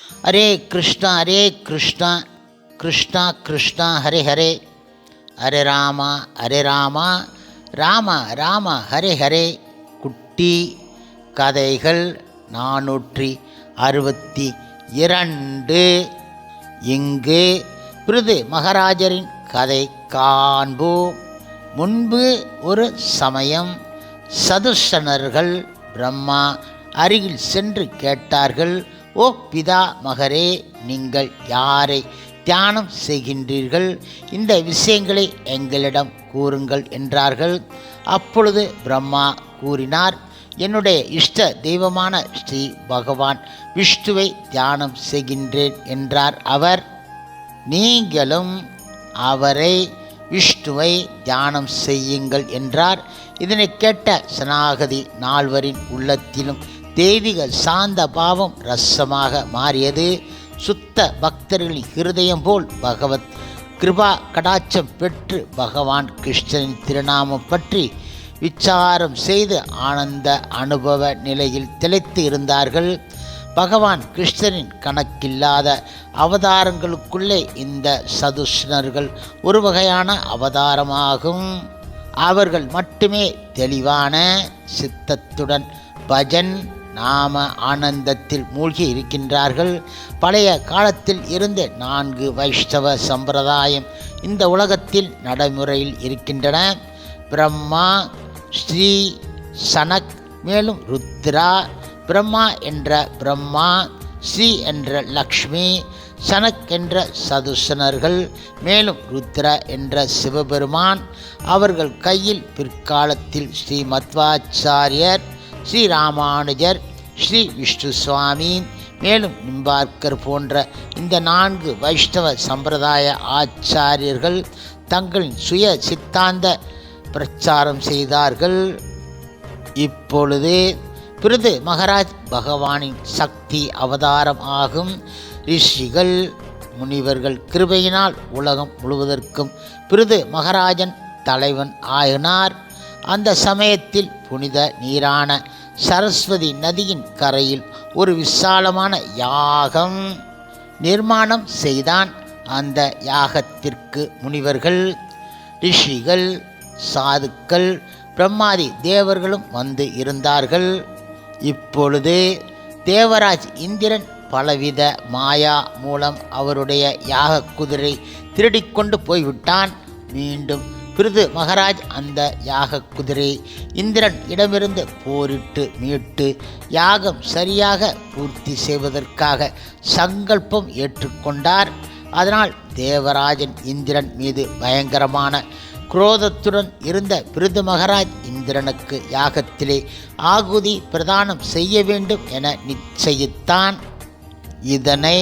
ஹரே கிருஷ்ணா கிருஷ்ணா கிருஷ்ணா ஹரே ஹரே, ஹரே ராமா ராம ராம ஹரே ஹரே. குட்டி கதைகள் 462. இங்கு பிருது மகாராஜரின் கதை காண்போம். முன்பு ஒரு சமயம் சதுஷனர்கள் பிரம்மா அருகில் சென்று கேட்டார்கள், ஓ பிதா மகரே, நீங்கள் யாரை தியானம் செய்கின்றீர்கள்? இந்த விஷயங்களை எங்களிடம் கூறுங்கள் என்றார்கள். அப்பொழுது பிரம்மா கூறினார், என்னுடைய இஷ்ட தெய்வமான ஸ்ரீ பகவான் விஷ்ணுவை தியானம் செய்கின்றேன் என்றார் அவர். நீங்களும் அவரை விஷ்ணுவை தியானம் செய்யுங்கள் என்றார். இதனை கேட்ட சனாகதி நால்வரின் உள்ளத்திலும் தெய்வீக சாந்த பாவம் ரசமாக மாறியது. சுத்த பக்தர்களின் ஹிருதயம் போல் பகவத் கிருபா கடாட்சம் பெற்று பகவான் கிருஷ்ணனின் திருநாமம் பற்றி விசாரம் செய்து ஆனந்த அனுபவ நிலையில் திளைத்து இருந்தார்கள். பகவான் கிருஷ்ணரின் கணக்கில்லாத அவதாரங்களுக்குள்ளே இந்த சதுஷ்ணர்கள் ஒரு வகையான அவதாரமாகும். அவர்கள் மட்டுமே தெளிவான சித்தத்துடன் பஜன் நாம ஆனந்தத்தில் மூழ்கி இருக்கின்றார்கள். பழைய காலத்தில் இருந்து 4 வைஷ்ணவ சம்பிரதாயம் இந்த உலகத்தில் நடைமுறையில் இருக்கின்றன. பிரம்மா, ஸ்ரீ, சனக், மேலும் ருத்ரா. பிரம்மா என்ற பிரம்மா, ஸ்ரீ என்ற லக்ஷ்மி, சனக் என்ற சதுசனர்கள், மேலும் ருத்ர என்ற சிவபெருமான். அவர்கள் கையில் பிற்காலத்தில் ஸ்ரீ மத்வாச்சாரியர், ஸ்ரீ ராமானுஜர், ஸ்ரீ விஷ்ணு சுவாமி, மேலும் நிம்பார்க்கர் போன்ற இந்த 4 வைஷ்ணவ சம்பிரதாய ஆச்சாரியர்கள் தங்களின் சுய சித்தாந்த பிரச்சாரம் செய்தார்கள். இப்பொழுது பிருது மகாராஜ் பகவானின் சக்தி அவதாரம் ஆகும். ரிஷிகள் முனிவர்கள் கிருபையினால் உலகம் முழுவதற்கும் பிருது மகாராஜன் தலைவன் ஆயினார். அந்த சமயத்தில் புனித நீரான சரஸ்வதி நதியின் கரையில் ஒரு விசாலமான யாகம் நிர்மாணம் செய்தான். அந்த யாகத்திற்கு முனிவர்கள், ரிஷிகள், சாதுக்கள், பிரம்மாதி தேவர்களும் வந்து இருந்தார்கள். இப்பொழுது தேவராஜ் இந்திரன் பலவித மாயா மூலம் அவருடைய யாக குதிரை திருடிக்கொண்டு போய்விட்டான். மீண்டும் பிருது மகாராஜ் அந்த யாக குதிரையை இந்திரன் இடமிருந்து போரிட்டு மீட்டு யாகம் சரியாக பூர்த்தி செய்வதற்காக சங்கல்பம் ஏற்றுக்கொண்டார். அதனால் தேவராஜன் இந்திரன் மீது பயங்கரமான குரோதத்துடன் இருந்த பிருது மகாராஜ் இந்திரனுக்கு யாகத்திலே ஆகுதி பிரதானம் செய்ய வேண்டும் என நிச்சயித்தான். இதனை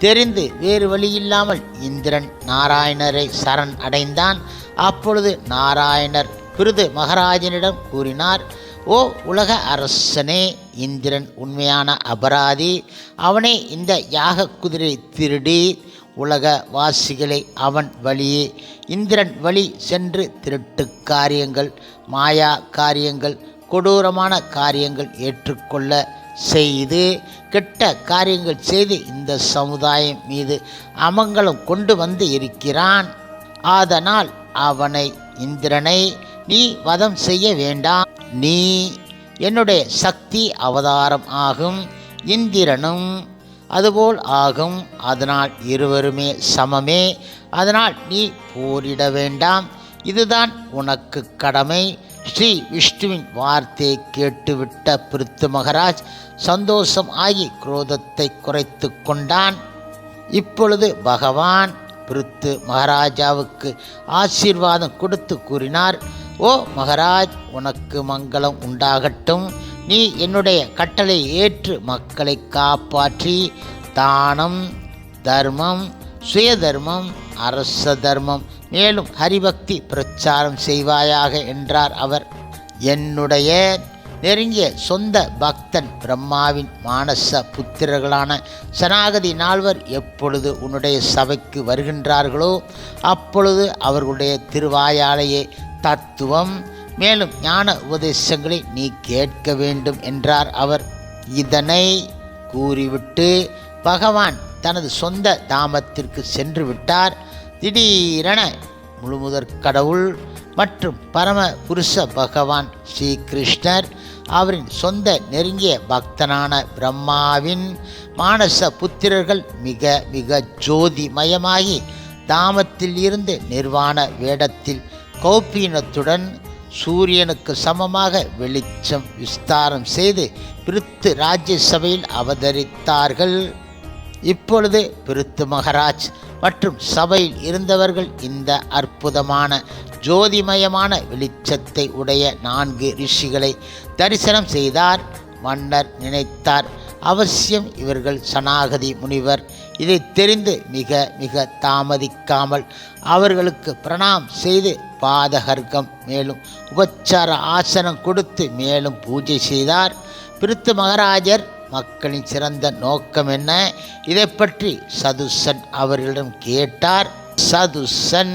தெரிந்து வேறு வழியில்லாமல் இந்திரன் நாராயணரை சரண் அடைந்தான். அப்பொழுது நாராயணர் பிருது மகாராஜனிடம் கூறினார், ஓ உலக அரசனே, இந்திரன் உண்மையான அபராதி. அவனே இந்த யாக குதிரை திருடி உலக வாசிகளை அவன் வழியே இந்திரன் வழி சென்று திருட்டு காரியங்கள், மாயா காரியங்கள், கொடூரமான காரியங்கள் ஏற்றுக்கொள்ள செய்து கெட்ட காரியங்கள் செய்து இந்த சமுதாயம் மீது அமங்கலம் கொண்டு வந்து இருக்கிறான். அதனால் அவனை, இந்திரனை நீ வதம் செய்ய வேண்டாம். நீ என்னுடைய சக்தி அவதாரம் ஆகும். இந்திரனும் அதுபோல் ஆகும். அதனால் இருவருமே சமமே. அதனால் நீ போரிட வேண்டாம். இதுதான் உனக்கு கடமை. ஸ்ரீ விஷ்ணுவின் வார்த்தையை கேட்டுவிட்ட பிருத்து மகாராஜ் சந்தோஷம் ஆகி குரோதத்தை குறைத்து கொண்டான். இப்பொழுது பகவான் பிருத்து மகாராஜாவுக்கு ஆசீர்வாதம் கொடுத்து கூறினார், ஓ மகாராஜ், உனக்கு மங்களம் உண்டாகட்டும். நீ என்னுடைய கட்டளை ஏற்று மக்களை காப்பாற்றி தானம், தர்மம், சுயதர்மம், அரச தர்மம், மேலும் ஹரிபக்தி பிரச்சாரம் செய்வாயாக என்றார் அவர். என்னுடைய நெருங்கிய சொந்த பக்தன் பிரம்மாவின் மானச புத்திரர்களான சனாகதி நால்வர் எப்பொழுது உன்னுடைய சபைக்கு வருகின்றார்களோ அப்பொழுது அவர்களுடைய திருவாயாலேயே தத்துவம் மேலும் ஞான உபதேசங்களை நீ கேட்க வேண்டும் என்றார் அவர். இதனை கூறிவிட்டு பகவான் தனது சொந்த தாமத்திற்கு சென்று விட்டார். திடீரென முழுமுதற் கடவுள் மற்றும் பரம புருஷ பகவான் ஸ்ரீகிருஷ்ணர் அவரின் சொந்த நெருங்கிய பக்தனான பிரம்மாவின் மானச புத்திரர்கள் மிக மிக ஜோதிமயமாகி தாமத்தில் இருந்து நிர்வாண வேடத்தில் கௌபீனத்துடன் சூரியனுக்கு சமமாக வெளிச்சம் விஸ்தாரம் செய்து பிருத்து ராஜ்யசபையில் அவதரித்தார்கள். இப்பொழுது பிருத்து மகாராஜ் மற்றும் சபையில் இருந்தவர்கள் இந்த அற்புதமான ஜோதிமயமான வெளிச்சத்தை உடைய 4 ரிஷிகளை தரிசனம் செய்தார். மன்னர் நினைத்தார், அவசியம் இவர்கள் சனாகதி முனிவர். இதை தெரிந்து மிக மிக தாமதிக்காமல் அவர்களுக்கு பிரணாம் செய்து பாதகர்க்கம் மேலும் உபச்சார ஆசனம் கொடுத்து மேலும் பூஜை செய்தார். பிருத்து மகாராஜர் மக்களின் சிறந்த நோக்கம் என்ன, இதை பற்றி சதுசன் அவர்களிடம் கேட்டார். சதுசன்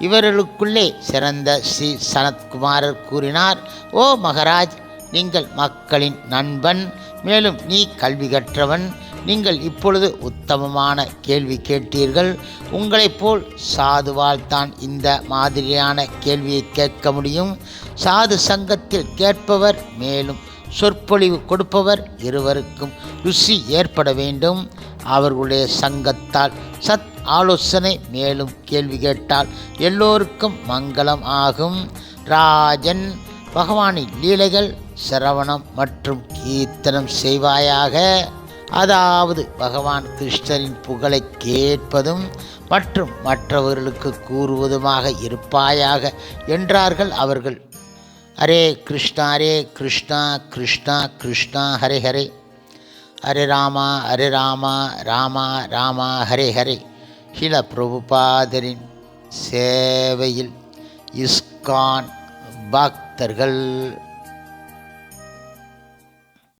இவர்களுக்குள்ளே சிறந்த ஸ்ரீ சனத்குமாரர் கூறினார், ஓ மகாராஜ், நீங்கள் மக்களின் நண்பன், மேலும் நீ கல்வி கற்றவன். நீங்கள் இப்பொழுது உத்தமமான கேள்வி கேட்டீர்கள். உங்களைப் போல் சாதுவால் தான் இந்த மாதிரியான கேள்வியை கேட்க முடியும். சாது சங்கத்தில் கேட்பவர் மேலும் சொற்பொழிவு கொடுப்பவர் இருவருக்கும் ருசி ஏற்பட வேண்டும். அவர்களுடைய சங்கத்தால் சத் ஆலோசனை மேலும் கேள்வி கேட்டால் எல்லோருக்கும் மங்களம் ஆகும். ராஜன், பகவானின் லீலைகள் சிரவணம் மற்றும் கீர்த்தனம் செய்வாயாக. அதாவது பகவான் கிருஷ்ணரின் புகழை கேட்பதும் மற்றும் மற்றவர்களுக்கு கூறுவதுமாக இருப்பாயாக என்றார்கள் அவர்கள். ஹரே கிருஷ்ணா கிருஷ்ணா கிருஷ்ணா ஹரே ஹரே, ஹரே ராமா ராமா ராமா ஹரே ஹரே. ஸ்ரீல பிரபுபாதரின் சேவையில் இஸ்கான் பக்தர்கள்